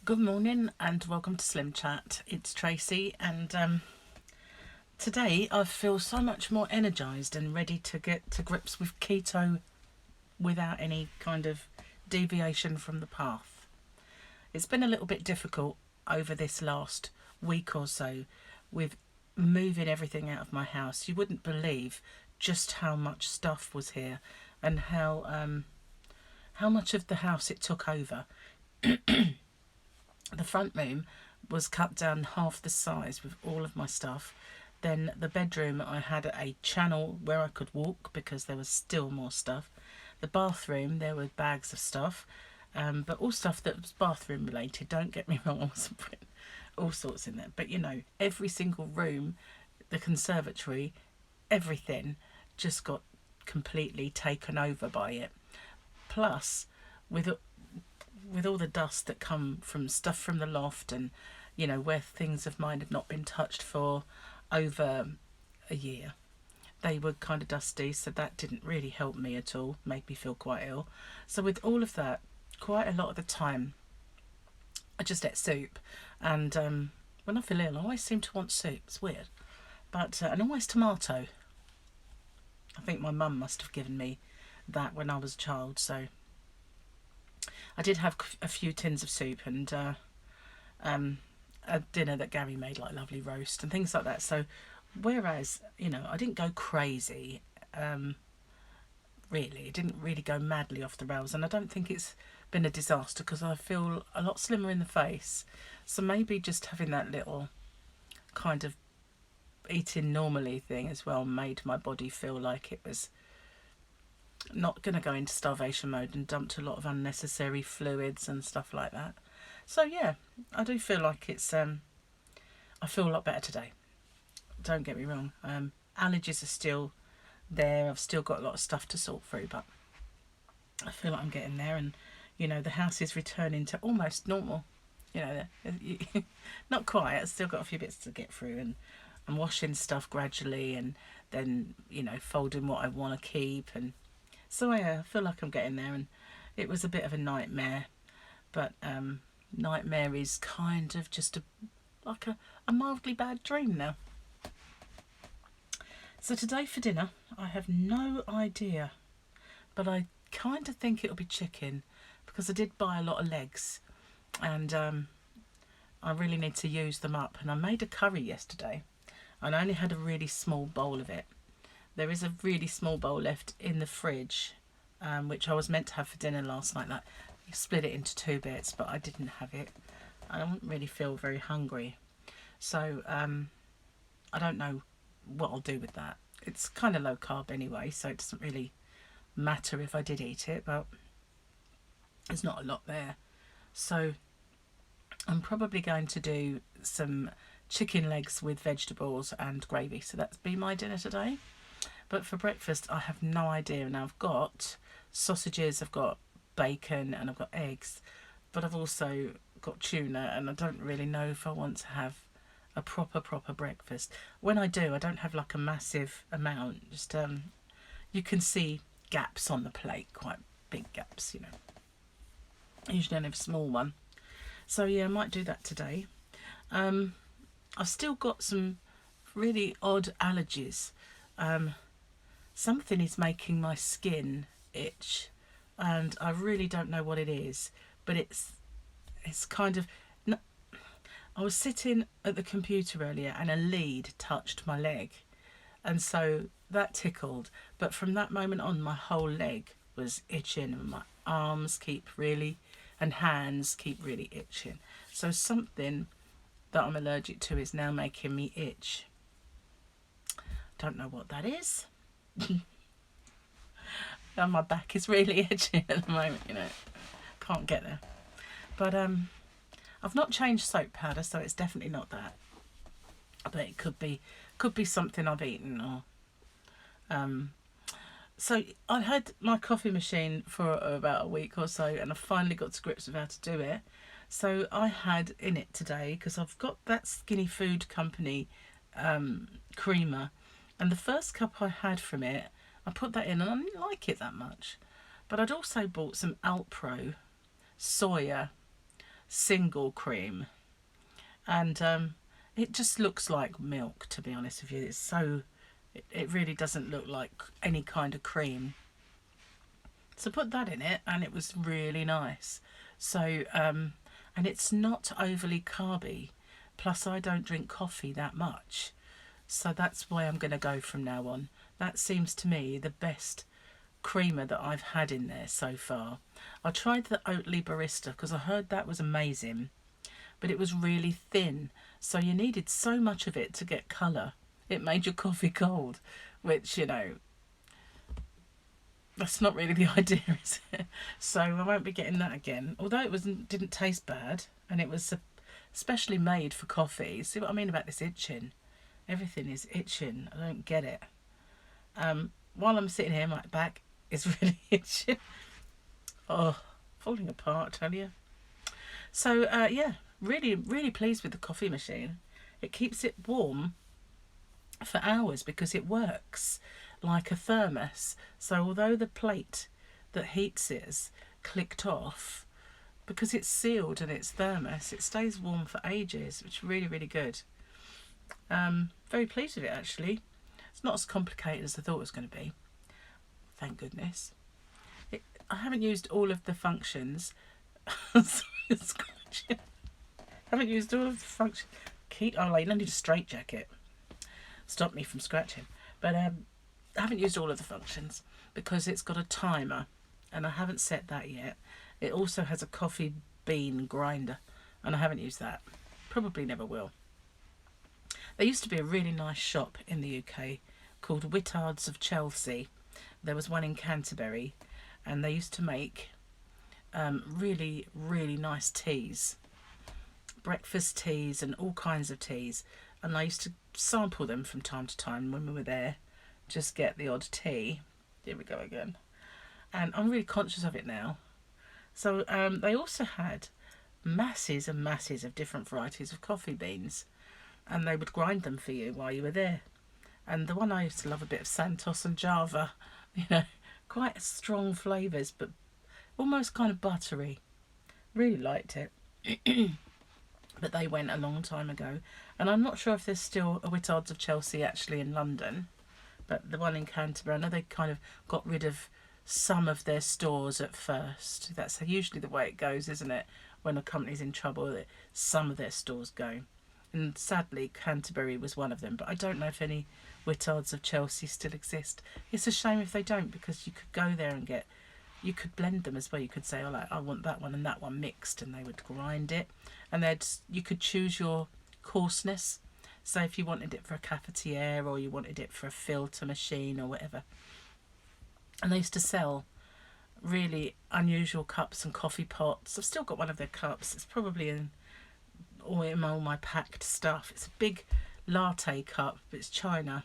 Good morning and welcome to SlimChat. It's Tracy, and today I feel so much more energised and ready to get to grips with keto without any kind of deviation from the path. It's been a little bit difficult over this last week or so with moving everything out of my house. You wouldn't believe just how much stuff was here and how much of the house it took over. The front room was cut down half the size with all of my stuff. Then the bedroom, I had a channel where I could walk because there was still more stuff. The bathroom, there were bags of stuff, but all stuff that was bathroom related. Don't get me wrong, I wasn't putting all sorts in there. But you know, every single room, the conservatory, everything just got completely taken over by it. Plus, with all the dust that come from stuff from the loft, and you know, where things of mine had not been touched for over a year, they were kind of dusty, so that didn't really help me at all, made me feel quite ill. So with all of that, quite a lot of the time I just ate soup, and when I feel ill I always seem to want soup. It's weird, but and always tomato. I think my mum must have given me that when I was a child, so I did have a few tins of soup and a dinner that Gary made, like lovely roast and things like that. So whereas, you know, I didn't go crazy, really. It didn't really go madly off the rails, and I don't think it's been a disaster because I feel a lot slimmer in the face. So maybe just having that little kind of eating normally thing as well made my body feel like it was not going to go into starvation mode and dumped a lot of unnecessary fluids and stuff like that. So yeah, I do feel like it's I feel a lot better today, don't get me wrong. Allergies are still there, I've still got a lot of stuff to sort through, but I feel like I'm getting there, and you know, the house is returning to almost normal. You know, not quite, I've still got a few bits to get through, and I'm washing stuff gradually, and then, you know, folding what I want to keep. And so yeah, I feel like I'm getting there, and it was a bit of a nightmare, but nightmare is kind of just like a mildly bad dream now. So today for dinner, I have no idea, but I kind of think it'll be chicken because I did buy a lot of legs, and I really need to use them up. And I made a curry yesterday, and I only had a really small bowl of it. There is a really small bowl left in the fridge, which I was meant to have for dinner last night. Like, you split it into 2 bits, but I didn't have it. I don't really feel very hungry. So I don't know what I'll do with that. It's kind of low carb anyway, so it doesn't really matter if I did eat it, but there's not a lot there. So I'm probably going to do some chicken legs with vegetables and gravy. So that's be my dinner today. But for breakfast, I have no idea. Now I've got sausages, I've got bacon, and I've got eggs, but I've also got tuna, and I don't really know if I want to have a proper breakfast. When I do, I don't have like a massive amount. Just you can see gaps on the plate, quite big gaps, you know. I usually only have a small one. So yeah, I might do that today. I've still got some really odd allergies. Something is making my skin itch, and I really don't know what it is, but it's kind of, I was sitting at the computer earlier and a lead touched my leg, and so that tickled, but from that moment on my whole leg was itching, and my arms and hands keep really itching. So something that I'm allergic to is now making me itch. Don't know what that is. And my back is really itchy at the moment, you know. Can't get there. But I've not changed soap powder, so it's definitely not that. But it could be something I've eaten, or so I had my coffee machine for about a week or so, and I finally got to grips with how to do it. So I had in it today, because I've got that Skinny Food Company creamer, and the first cup I had from it, I put that in and I didn't like it that much. But I'd also bought some Alpro soya single cream, and it just looks like milk, to be honest with you. It's so, it really doesn't look like any kind of cream. So put that in it, and it was really nice. So and it's not overly carby, plus I don't drink coffee that much, so that's why I'm going to go from now on. That seems to me the best creamer that I've had in there so far. I tried the Oatly Barista because I heard that was amazing, but it was really thin, so you needed so much of it to get colour. It made your coffee cold, which, you know, that's not really the idea, is it? So I won't be getting that again, although it didn't taste bad, and it was especially made for coffee. See what I mean about this itching? Everything is itching. I don't get it. While I'm sitting here, my back is really itching. Oh, falling apart, I tell you. So yeah, really, really pleased with the coffee machine. It keeps it warm for hours because it works like a thermos. So although the plate that heats it is clicked off, because it's sealed and it's thermos, it stays warm for ages, which is really, really good. Very pleased with it, actually. It's not as complicated as I thought it was going to be, thank goodness. I haven't used all of the functions. Haven't used all of the functions. Oh, I need a straight jacket. Stop me from scratching. But I haven't used all of the functions because it's got a timer, and I haven't set that yet. It also has a coffee bean grinder, and I haven't used that. Probably never will. There used to be a really nice shop in the UK called Whittards of Chelsea. There was one in Canterbury, and they used to make really, really nice teas. Breakfast teas and all kinds of teas. And I used to sample them from time to time when we were there. Just get the odd tea. Here we go again. And I'm really conscious of it now. So they also had masses and masses of different varieties of coffee beans, and they would grind them for you while you were there. And the one I used to love, a bit of Santos and Java, you know, quite strong flavours, but almost kind of buttery. Really liked it. But they went a long time ago, and I'm not sure if there's still a Whittards of Chelsea actually in London, but the one in Canterbury, I know they kind of got rid of some of their stores at first. That's usually the way it goes, isn't it? When a company's in trouble, some of their stores go. And sadly, Canterbury was one of them, but I don't know if any Whittards of Chelsea still exist. It's a shame if they don't, because you could go there and you could blend them as well. You could say, oh, like, I want that one and that one mixed, and they would grind it. And you could choose your coarseness. So if you wanted it for a cafetiere, or you wanted it for a filter machine or whatever. And they used to sell really unusual cups and coffee pots. I've still got one of their cups. It's probably in all my packed stuff. It's a big latte cup, but it's china.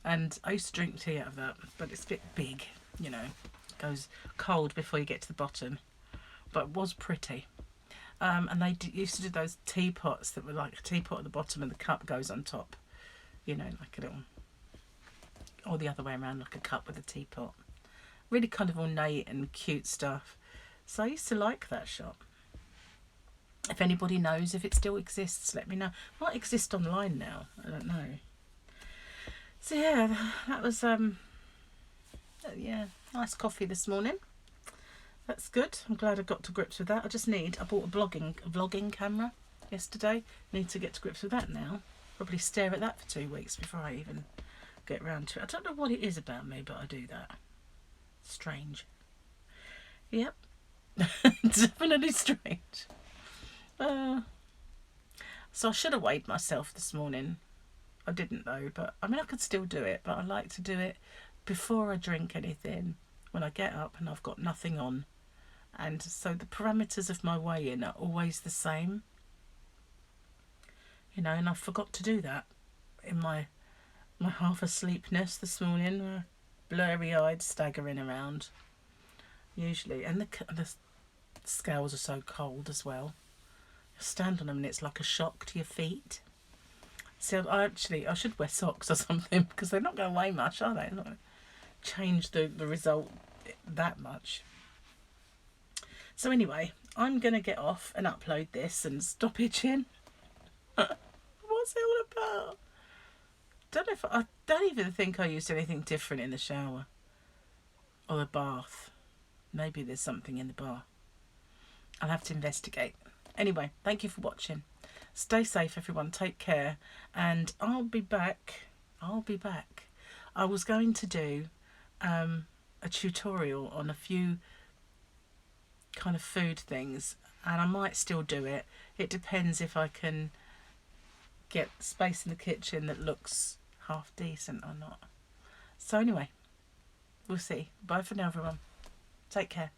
And I used to drink tea out of that, but it's a bit big, you know. It goes cold before you get to the bottom. But it was pretty. And they used to do those teapots that were like a teapot at the bottom and the cup goes on top. You know, like a little... Or the other way around, like a cup with a teapot. Really kind of ornate and cute stuff. So I used to like that shop. If anybody knows if it still exists, let me know. It might exist online now. I don't know. So yeah, that was yeah, nice coffee this morning. That's good. I'm glad I got to grips with that. I bought a vlogging camera yesterday. Need to get to grips with that now. Probably stare at that for 2 weeks before I even get round to it. I don't know what it is about me, but I do that. Strange. Yep. Definitely strange. So I should have weighed myself this morning. I didn't though, but I mean I could still do it, but I like to do it before I drink anything, when I get up and I've got nothing on. And so the parameters of my weigh-in are always the same. You know, and I forgot to do that in my half asleepness this morning, blurry-eyed, staggering around usually. And the scales are so cold as well. You stand on them and it's like a shock to your feet. So I should wear socks or something, because they're not going to weigh much, are they? They're not going to change the result that much. So anyway, I'm going to get off and upload this and stop itching. What's it all about? I don't even think I used anything different in the shower or the bath. Maybe there's something in the bath. I'll have to investigate. Anyway, thank you for watching. Stay safe, everyone. Take care. And I'll be back. I was going to do a tutorial on a few kind of food things, and I might still do it. It depends if I can get space in the kitchen that looks half decent or not. So anyway, we'll see. Bye for now, everyone. Take care.